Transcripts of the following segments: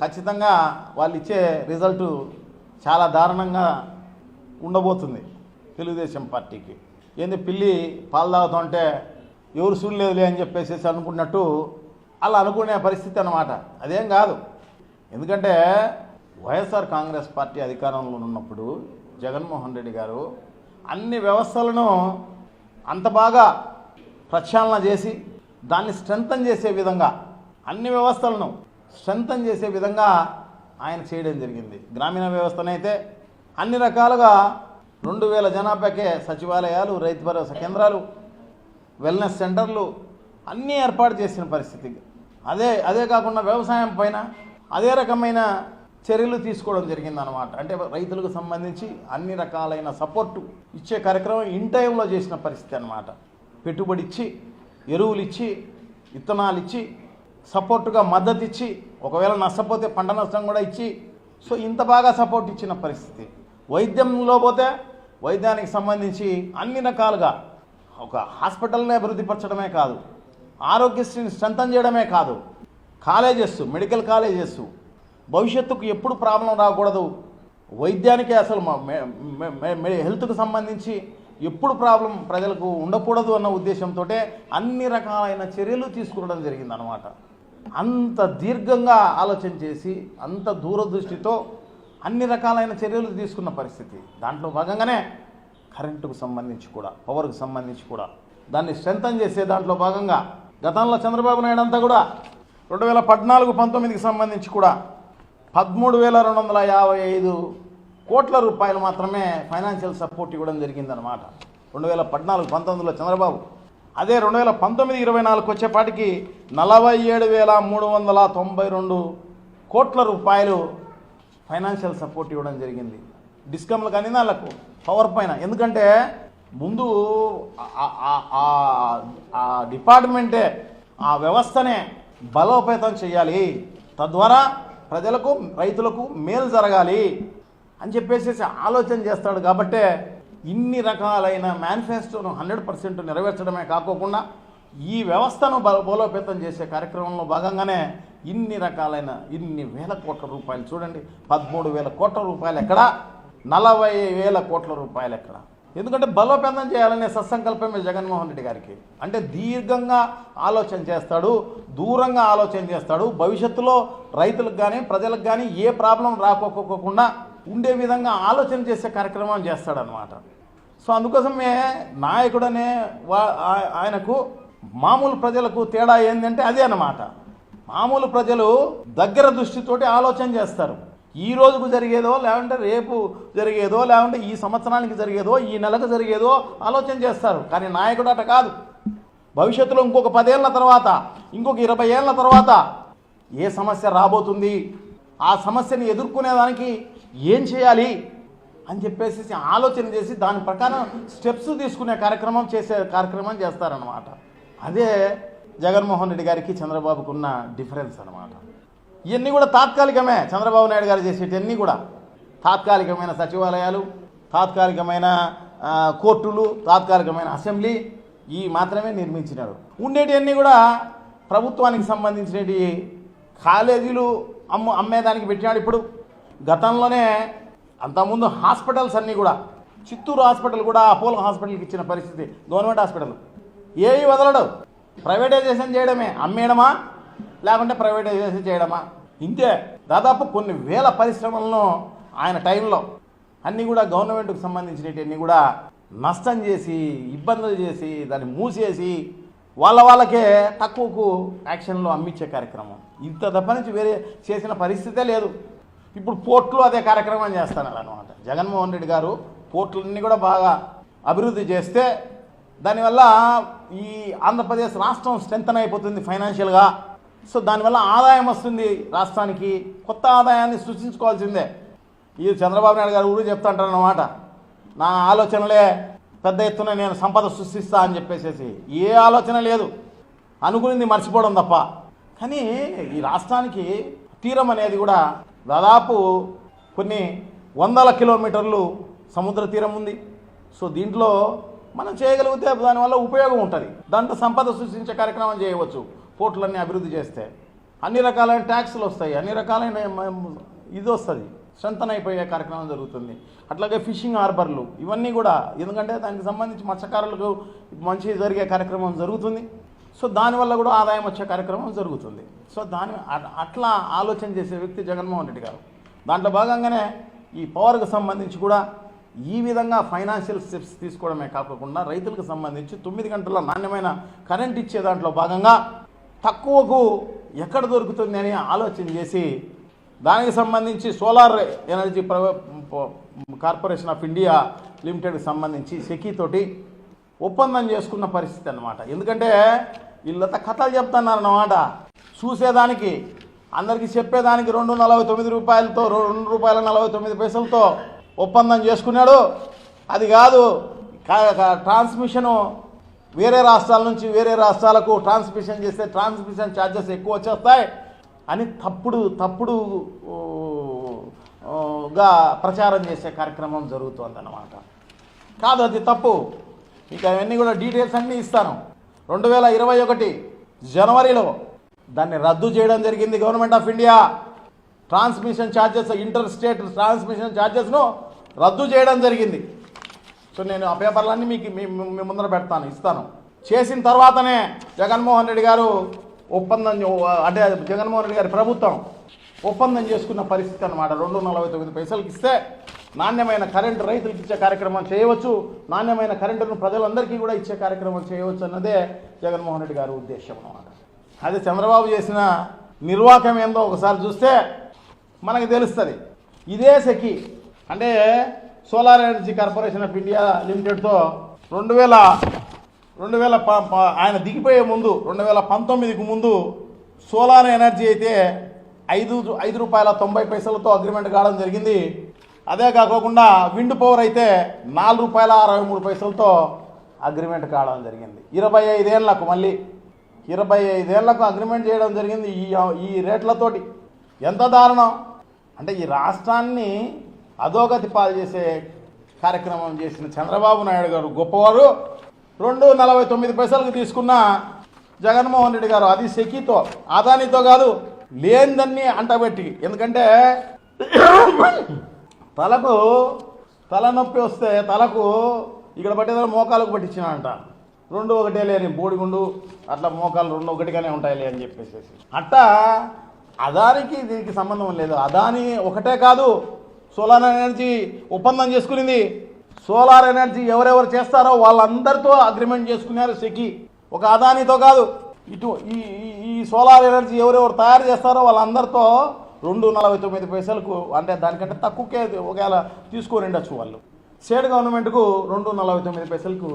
ఖచ్చితంగా వాళ్ళు ఇచ్చే రిజల్టు చాలా దారుణంగా ఉండబోతుంది తెలుగుదేశం పార్టీకి. ఏంది పిల్లి పాలు తాగుతుంటే ఎవరు చూడలేదులే అని చెప్పేసి అనుకున్నట్టు అలా అనుకునే పరిస్థితి అన్నమాట. అదేం కాదు. ఎందుకంటే వైఎస్ఆర్ కాంగ్రెస్ పార్టీ అధికారంలో ఉన్నప్పుడు జగన్మోహన్ రెడ్డి గారు అన్ని వ్యవస్థలను అంత బాగా ప్రక్షాళన చేసి దాన్ని స్ట్రెంథన్ చేసే విధంగా, అన్ని వ్యవస్థలను స్ట్రెంథన్ చేసే విధంగా ఆయన చేయడం జరిగింది. గ్రామీణ వ్యవస్థనైతే అన్ని రకాలుగా 2000 జనాభాకే సచివాలయాలు, రైతు భరోసా కేంద్రాలు, వెల్నెస్ సెంటర్లు అన్నీ ఏర్పాటు చేసిన పరిస్థితి. అదే కాకుండా వ్యవసాయం పైన అదే రకమైన చర్యలు తీసుకోవడం జరిగిందనమాట. అంటే రైతులకు సంబంధించి అన్ని రకాలైన సపోర్టు ఇచ్చే కార్యక్రమం ఇన్ టైంలో చేసిన పరిస్థితి అన్నమాట. పెట్టుబడి ఇచ్చి, ఎరువులు ఇచ్చి, విత్తనాలు ఇచ్చి, సపోర్టుగా మద్దతు ఇచ్చి, ఒకవేళ నష్టపోతే పంట నష్టం కూడా ఇచ్చి, సో ఇంత బాగా సపోర్ట్ ఇచ్చిన పరిస్థితి. వైద్యంలో పోతే వైద్యానికి సంబంధించి అన్ని రకాలుగా ఒక హాస్పిటల్ని అభివృద్ధిపరచడమే కాదు, ఆరోగ్యశ్రీని స్ట్రెంథన్ చేయడమే కాదు, కాలేజెస్, మెడికల్ కాలేజెస్ భవిష్యత్తుకు ఎప్పుడు ప్రాబ్లం రాకూడదు, వైద్యానికి అసలు హెల్త్కు సంబంధించి ఎప్పుడు ప్రాబ్లం ప్రజలకు ఉండకూడదు అన్న ఉద్దేశంతో అన్ని రకాలైన చర్యలు తీసుకోవడం జరిగిందనమాట. అంత దీర్ఘంగా ఆలోచన చేసి, అంత దూరదృష్టితో అన్ని రకాలైన చర్యలు తీసుకున్న పరిస్థితి. దాంట్లో భాగంగానే కరెంటుకు సంబంధించి కూడా, పవర్కు సంబంధించి కూడా దాన్ని స్ట్రెంథన్ చేసే దాంట్లో భాగంగా గతంలో చంద్రబాబు నాయుడు అంతా కూడా 2014-19కి సంబంధించి కూడా 13,255 కోట్ల రూపాయలు మాత్రమే ఫైనాన్షియల్ సపోర్ట్ ఇవ్వడం జరిగిందనమాట. 2014-19లో చంద్రబాబు. అదే 2019-24కి వచ్చేపాటికి 47,392 కోట్ల రూపాయలు ఫైనాన్షియల్ సపోర్ట్ ఇవ్వడం జరిగింది డిస్కమ్లకు, అన్ని వాళ్ళకు పవర్ పైన. ఎందుకంటే ముందు ఆ డిపార్ట్మెంటే, ఆ వ్యవస్థనే బలోపేతం చేయాలి, తద్వారా ప్రజలకు, రైతులకు మేలు జరగాలి అని చెప్పేసి ఆలోచన చేస్తాడు. కాబట్టే ఇన్ని రకాలైన మేనిఫెస్టోను 100% నెరవేర్చడమే కాకోకుండా ఈ వ్యవస్థను బలోపేతం చేసే కార్యక్రమంలో భాగంగానే ఇన్ని రకాలైన ఇన్ని వేల కోట్ల రూపాయలు చూడండి. 13,000 కోట్ల రూపాయలు ఎక్కడ, 40,000 కోట్ల రూపాయలు ఎక్కడ. ఎందుకంటే బలోపేతం చేయాలనే సత్సంకల్పమే జగన్మోహన్ రెడ్డి గారికి. అంటే దీర్ఘంగా ఆలోచన చేస్తాడు, దూరంగా ఆలోచన చేస్తాడు. భవిష్యత్తులో రైతులకు కానీ ప్రజలకు కానీ ఏ ప్రాబ్లం రాకోకుండా ఉండే విధంగా ఆలోచన చేసే కార్యక్రమం చేస్తాడనమాట. సో అందుకోసమే నాయకుడనే ఆయనకు మామూలు ప్రజలకు తేడా ఏంటంటే అదే అన్నమాట. మామూలు ప్రజలు దగ్గర దృష్టితోటి ఆలోచన చేస్తారు. ఈ రోజుకు జరిగేదో, లేకుంటే రేపు జరిగేదో, లేకుంటే ఈ సంవత్సరానికి జరిగేదో, ఈ నెలకు జరిగేదో ఆలోచన చేస్తారు. కానీ నాయకుడు అట కాదు. భవిష్యత్తులో ఇంకొక 10 ఏళ్ల తర్వాత, ఇంకొక 20 ఏళ్ల తర్వాత ఏ సమస్య రాబోతుంది, ఆ సమస్యని ఎదుర్కొనేదానికి ఏం చేయాలి అని చెప్పేసి ఆలోచన చేసి దాని ప్రకారం స్టెప్స్ తీసుకునే కార్యక్రమం చేస్తారనమాట. అదే జగన్మోహన్ రెడ్డి గారికి చంద్రబాబుకు ఉన్న డిఫరెన్స్ అనమాట. ఇవన్నీ కూడా తాత్కాలికమే. చంద్రబాబు నాయుడు గారు చేసేటన్నీ కూడా తాత్కాలికమైన సచివాలయాలు, తాత్కాలికమైన కోర్టులు, తాత్కాలికమైన అసెంబ్లీ ఈ మాత్రమే నిర్మించినాడు. ఉండేటివన్నీ కూడా ప్రభుత్వానికి సంబంధించినవి కాలేజీలు అమ్మేదానికి పెట్టినాడు. ఇప్పుడు గతంలోనే అంతకుముందు హాస్పిటల్స్ అన్నీ కూడా, చిత్తూరు హాస్పిటల్ కూడా అపోలో హాస్పిటల్కి ఇచ్చిన పరిస్థితి. గవర్నమెంట్ హాస్పిటల్ ఏవి వదలడు, ప్రైవేటైజేషన్ చేయడమే, అమ్మేయడమా లేకుంటే ప్రైవేటైజేషన్ చేయడమా, ఇంతే. దాదాపు కొన్ని వేల పరిశ్రమలను ఆయన టైంలో అన్నీ కూడా గవర్నమెంట్కి సంబంధించినవన్నీ కూడా నష్టం చేసి, ఇబ్బందులు చేసి, దాన్ని మూసేసి వాళ్ళకే తక్కువకు యాక్షన్లో అమ్మించే కార్యక్రమం. ఇంత తప్ప నుంచి వేరే చేసిన పరిస్థితే లేదు. ఇప్పుడు పోర్టులు అదే కార్యక్రమం చేస్తున్నారు అనమాట. జగన్మోహన్ రెడ్డి గారు పోర్టులన్నీ కూడా బాగా అభివృద్ధి చేస్తే దానివల్ల ఈ ఆంధ్రప్రదేశ్ రాష్ట్రం స్ట్రెంథన్ అయిపోతుంది ఫైనాన్షియల్గా. సో దానివల్ల ఆదాయం వస్తుంది రాష్ట్రానికి, కొత్త ఆదాయాన్ని సృష్టించుకోవాల్సిందే. ఈ చంద్రబాబు నాయుడు గారు ఊరు చెప్తుంటారు అన్నమాట, నా ఆలోచనలే పెద్ద ఎత్తున నేను సంపద సృష్టిస్తా అని చెప్పేసి. ఏ ఆలోచన లేదు, అనుకునింది మర్చిపోవడం తప్ప. కానీ ఈ రాష్ట్రానికి తీరం అనేది కూడా దాదాపు కొన్ని 100 కిలోమీటర్లు సముద్ర తీరం ఉంది. సో దీంట్లో మనం చేయగలిగితే దానివల్ల ఉపయోగం ఉంటుంది. దాంట్లో సంపద సృష్టించే కార్యక్రమం చేయవచ్చు పోర్టులన్నీ అభివృద్ధి చేస్తే. అన్ని రకాలైన ట్యాక్సులు వస్తాయి, అన్ని రకాలైన ఇది వస్తుంది, స్ట్రెంథన్ అయిపోయే కార్యక్రమం జరుగుతుంది. అట్లాగే ఫిషింగ్ హార్బర్లు ఇవన్నీ కూడా, ఎందుకంటే దానికి సంబంధించి మత్స్యకారులకు మంచి జరిగే కార్యక్రమం జరుగుతుంది. సో దానివల్ల కూడా ఆదాయం వచ్చే కార్యక్రమం జరుగుతుంది. సో అట్లా ఆలోచన చేసే వ్యక్తి జగన్మోహన్ రెడ్డి గారు. దాంట్లో భాగంగానే ఈ పవర్కి సంబంధించి కూడా ఈ విధంగా ఫైనాన్షియల్ స్టెప్స్ తీసుకోవడమే కాకుండా రైతులకు సంబంధించి 9 గంటల నాణ్యమైన కరెంట్ ఇచ్చే దాంట్లో భాగంగా తక్కువకు ఎక్కడ దొరుకుతుంది అని ఆలోచన చేసి దానికి సంబంధించి solar energy corporation of India లిమిటెడ్కి సంబంధించి సెకీతోటి ఒప్పందం చేసుకున్న పరిస్థితి అన్నమాట. ఎందుకంటే వీళ్ళంతా కథలు చెప్తున్నారన్నమాట. చూసేదానికి అందరికీ చెప్పేదానికి ₹2.49 ₹2.49 ఒప్పందం చేసుకున్నాడు. అది కాదు, ట్రాన్స్మిషను వేరే రాష్ట్రాల నుంచి వేరే రాష్ట్రాలకు ట్రాన్స్మిషన్ చేస్తే ట్రాన్స్మిషన్ ఛార్జెస్ ఎక్కువ వచ్చేస్తాయి అని తప్పుడుగా ప్రచారం చేసే కార్యక్రమం జరుగుతుందన్నమాట. కాదు, అది తప్పు. ఇక అవన్నీ కూడా డీటెయిల్స్ అన్నీ ఇస్తాను. 2021 జనవరిలో దాన్ని రద్దు చేయడం జరిగింది government of India. Transmission charges, inter state transmission ఛార్జెస్ను రద్దు చేయడం జరిగింది. సో నేను ఆ పేపర్లన్నీ మీకు మీ ముందర పెడతాను, ఇస్తాను. చేసిన తర్వాతనే జగన్మోహన్ రెడ్డి గారు ఒప్పందం, అంటే జగన్మోహన్ రెడ్డి గారి ప్రభుత్వం ఒప్పందం చేసుకున్న పరిస్థితి అన్నమాట. ₹2.49 ఇస్తే నాణ్యమైన కరెంటు రైతులకు ఇచ్చే కార్యక్రమం చేయవచ్చు, నాణ్యమైన కరెంటును ప్రజలందరికీ కూడా ఇచ్చే కార్యక్రమం చేయవచ్చు అన్నదే జగన్మోహన్ రెడ్డి గారి ఉద్దేశం అన్నమాట. అదే చంద్రబాబు చేసిన నిర్వాహకం ఏందో ఒకసారి చూస్తే మనకు తెలుస్తుంది. ఇదే సెకి అంటే solar energy corporation of India లిమిటెడ్తో 2000 ఆయన దిగిపోయే ముందు 2019కు ముందు సోలార్ ఎనర్జీ అయితే ₹5.90 అగ్రిమెంట్ కావడం జరిగింది. అదే కాకుండా విండ్ పవర్ అయితే ₹4.63 అగ్రిమెంట్ కావడం జరిగింది. 25 ఏళ్లకు మళ్ళీ 25 ఏళ్లకు అగ్రిమెంట్ చేయడం జరిగింది ఈ రేట్లతోటి. ఎంత దారుణం అంటే ఈ రాష్ట్రాన్ని అధోగతి పాలు చేసే కార్యక్రమం చేసిన చంద్రబాబు నాయుడు గారు గొప్పవారు. ₹2.49 తీసుకున్న జగన్మోహన్ రెడ్డి గారు అది సెకీతో, అదానితో కాదు, లేనిదన్నీ అంటబెట్టి. ఎందుకంటే తలనొప్పి వస్తే తలకు ఇక్కడ పట్టేదాన్ని మోకాలకు పట్టించినంట. 2 ఒకటే లేని బోడిగుండు అట్లా మోకాలు 2 ఒకటిగానే ఉంటాయిలే అని చెప్పేసి. అట్టా అదానికి దీనికి సంబంధం లేదు. అదాని ఒకటే కాదు, సోలార్ ఎనర్జీ ఒప్పందం చేసుకునింది. సోలార్ ఎనర్జీ ఎవరెవరు చేస్తారో వాళ్ళందరితో అగ్రిమెంట్ చేసుకున్నారు సెకి. ఒక అదానితో కాదు, ఇటు ఈ సోలార్ ఎనర్జీ ఎవరెవరు తయారు చేస్తారో వాళ్ళందరితో ₹2.49 అంటే దానికంటే తక్కువకే ఒకవేళ తీసుకొని ఉండొచ్చు వాళ్ళు. స్టేట్ గవర్నమెంట్కు ₹2.49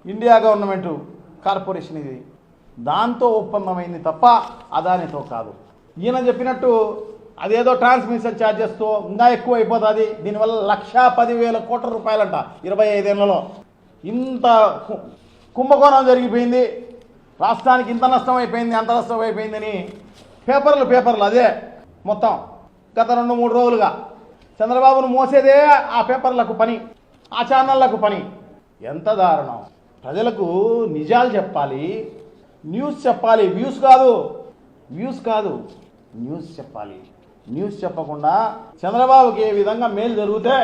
ఇండియా గవర్నమెంట్ కార్పొరేషన్ ఇది, దాంతో ఒప్పందమైంది తప్ప అదానితో కాదు. ఈయన చెప్పినట్టు అదేదో ట్రాన్స్మిషన్ ఛార్జెస్తో ఇంకా ఎక్కువ అయిపోతుంది. దీనివల్ల ₹1,10,000 కోట్ల రూపాయలంట 25 ఏళ్లలో. ఇంత కుంభకోణం జరిగిపోయింది, రాష్ట్రానికి ఇంత నష్టం అయిపోయింది, అంత నష్టం అయిపోయిందని పేపర్లు అదే మొత్తం గత 2-3 రోజులుగా చంద్రబాబును మోసేదే ఆ పేపర్లకు పని, ఆ ఛానళ్లకు పని. ఎంత దారుణం. ప్రజలకు నిజాలు చెప్పాలి, న్యూస్ చెప్పాలి, వ్యూస్ కాదు న్యూస్ చెప్పాలి. న్యూస్ చెప్పకుండా చంద్రబాబుకి ఏ విధంగా మేలు జరిగితే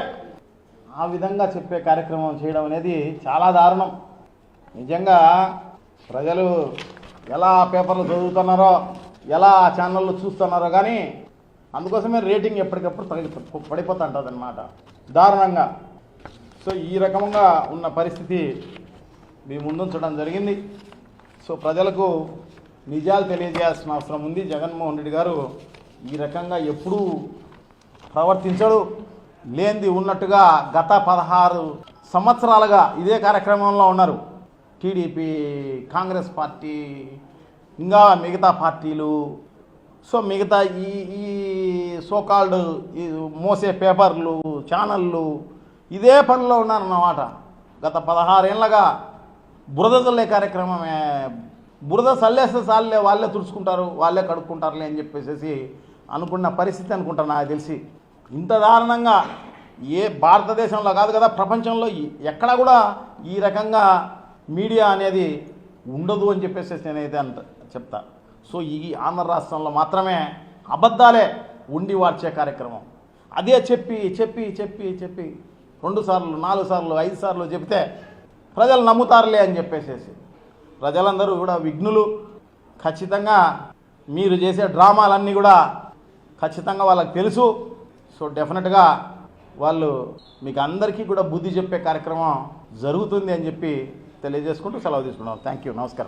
ఆ విధంగా చెప్పే కార్యక్రమం చేయడం అనేది చాలా దారుణం. నిజంగా ప్రజలు ఎలా పేపర్లు చదువుతున్నారో, ఎలా ఆ ఛానళ్ళు చూస్తున్నారో కానీ అందుకోసమే రేటింగ్ ఎప్పటికప్పుడు పడిపోతుంటుంది అన్నమాట దారుణంగా. సో ఈ రకంగా ఉన్న పరిస్థితి మీ ముందుంచడం జరిగింది. సో ప్రజలకు నిజాలు తెలియజేయాల్సిన అవసరం ఉంది. జగన్మోహన్ రెడ్డి గారు ఈ రకంగా ఎప్పుడూ ప్రవర్తించడు. లేనిది ఉన్నట్టుగా గత 16 సంవత్సరాలుగా ఇదే కార్యక్రమంలో ఉన్నారు. టీడీపీ, కాంగ్రెస్ పార్టీ, ఇంకా మిగతా పార్టీలు. సో మిగతా ఈ సోకాల్డ్ మోసే పేపర్లు, ఛానళ్ళు ఇదే పనిలో ఉన్నారన్నమాట. గత 16 ఏళ్ళగా బురద చల్లే కార్యక్రమమే. బురద చల్లేస్తే చాలే, వాళ్ళే తుడుచుకుంటారు, వాళ్ళే కడుక్కుంటారులే అని చెప్పేసి అనుకున్న పరిస్థితి అనుకుంటా నాకు తెలిసి. ఇంత దారుణంగా ఏ భారతదేశంలో కాదు కదా, ప్రపంచంలో ఎక్కడా కూడా ఈ రకంగా మీడియా అనేది ఉండదు అని చెప్పేసి నేనైతే చెప్తా. సో ఈ ఆంధ్ర రాష్ట్రంలో మాత్రమే అబద్ధాలే ఉండి వార్చే కార్యక్రమం. అదే చెప్పి చెప్పి చెప్పి చెప్పి 2 సార్లు 4 సార్లు 5 సార్లు చెప్తే ప్రజలు నమ్ముతారులే అని చెప్పేసేసి ప్రజలందరూ కూడా విఘ్నులు. ఖచ్చితంగా మీరు చేసే డ్రామాలన్నీ కూడా ఖచ్చితంగా వాళ్ళకి తెలుసు. సో డెఫినెట్గా వాళ్ళు మీకు అందరికీ కూడా బుద్ధి చెప్పే కార్యక్రమం జరుగుతుంది అని చెప్పి తెలియజేసుకుంటూ సెలవు తీసుకున్నాం. Thank you. నమస్కారం.